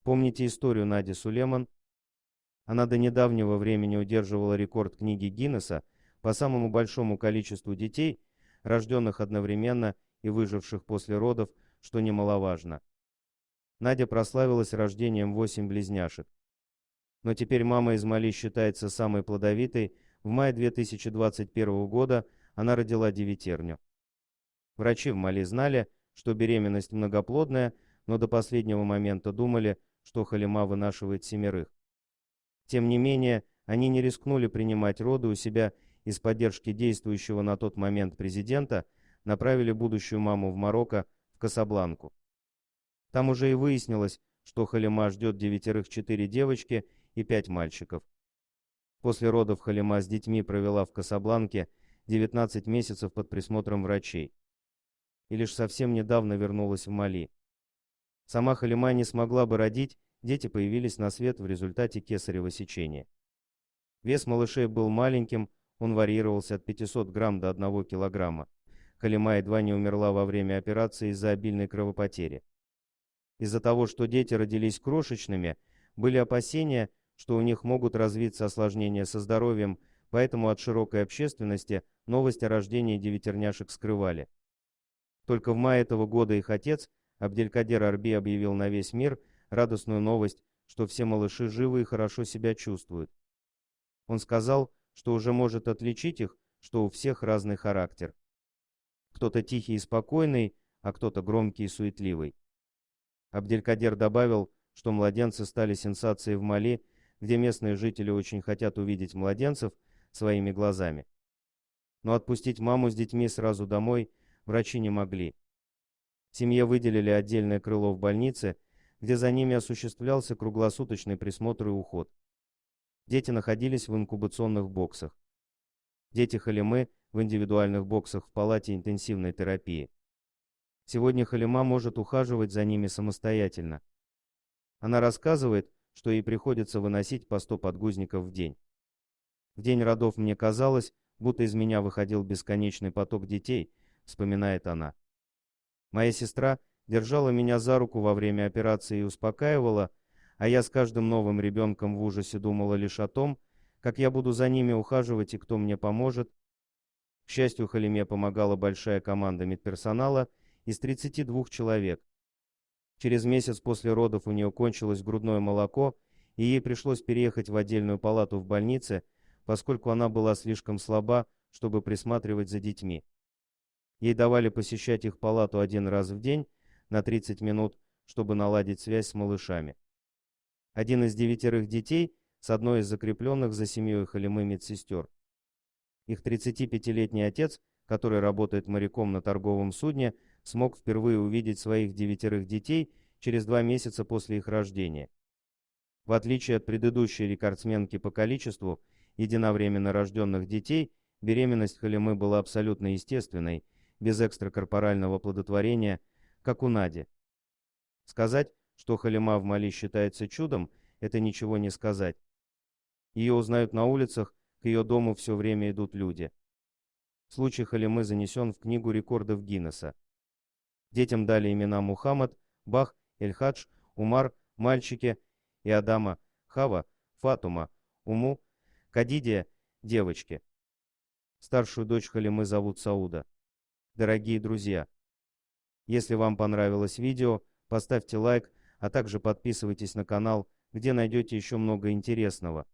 Помните историю Нади Сулейман? Она до недавнего времени удерживала рекорд книги Гиннесса по самому большому количеству детей, рожденных одновременно и выживших после родов, что немаловажно. Надя прославилась рождением 8 близняшек. Но теперь мама из Мали считается самой плодовитой. В мае 2021 года она родила девятерню. Врачи в Мали знали, что беременность многоплодная, но до последнего момента думали, что Халима вынашивает 7. Тем не менее, они не рискнули принимать роды у себя и с поддержки действующего на тот момент президента направили будущую маму в Марокко, в Касабланку. Там уже и выяснилось, что Халима ждет 4 девочки и 5 мальчиков. После родов Халима с детьми провела в Касабланке 19 месяцев под присмотром врачей. И лишь совсем недавно вернулась в Мали. Сама Халима не смогла бы родить, дети появились на свет в результате кесарево сечения. Вес малышей был маленьким, он варьировался от 500 грамм до 1 килограмма. Халима едва не умерла во время операции из-за обильной кровопотери. Из-за того, что дети родились крошечными, были опасения, что у них могут развиться осложнения со здоровьем, поэтому от широкой общественности новость о рождении девятерняшек скрывали. Только в мае этого года их отец, Абделькадер Арби, объявил на весь мир радостную новость, что все малыши живы и хорошо себя чувствуют. Он сказал, что уже может отличить их, что у всех разный характер. Кто-то тихий и спокойный, а кто-то громкий и суетливый. Абделькадер добавил, что младенцы стали сенсацией в Мали, где местные жители очень хотят увидеть младенцев своими глазами. Но отпустить маму с детьми сразу домой врачи не могли. Семье выделили отдельное крыло в больнице, где за ними осуществлялся круглосуточный присмотр и уход. Дети находились в инкубационных боксах. Дети Халимы в индивидуальных боксах в палате интенсивной терапии. Сегодня Халима может ухаживать за ними самостоятельно. Она рассказывает, что ей приходится выносить по 100 подгузников в день. В день родов мне казалось, будто из меня выходил бесконечный поток детей, вспоминает она. Моя сестра держала меня за руку во время операции и успокаивала, а я с каждым новым ребенком в ужасе думала лишь о том, как я буду за ними ухаживать и кто мне поможет. К счастью, Халиме помогала большая команда медперсонала из 32 человек. Через месяц после родов у нее кончилось грудное молоко, и ей пришлось переехать в отдельную палату в больнице, поскольку она была слишком слаба, чтобы присматривать за детьми. Ей давали посещать их палату 1 раз в день на 30 минут, чтобы наладить связь с малышами. Один из 9 детей с одной из закрепленных за семьей Халимы медсестер. Их 35-летний отец, который работает моряком на торговом судне, смог впервые увидеть своих 9 детей через 2 месяца после их рождения. В отличие от предыдущей рекордсменки по количеству единовременно рожденных детей, беременность Халимы была абсолютно естественной, без экстракорпорального плодотворения, как у Нади. Сказать, что Халима в Мали считается чудом, это ничего не сказать. Ее узнают на улицах, к ее дому все время идут люди. Случай Халимы занесен в книгу рекордов Гиннесса. Детям дали имена Мухаммад, Бах, Эль-Хадж, Умар, мальчики, и Адама, Хава, Фатума, Уму, Кадидия, девочки. Старшую дочь Халимы зовут Сауда. Дорогие друзья, если вам понравилось видео, поставьте лайк, а также подписывайтесь на канал, где найдете еще много интересного.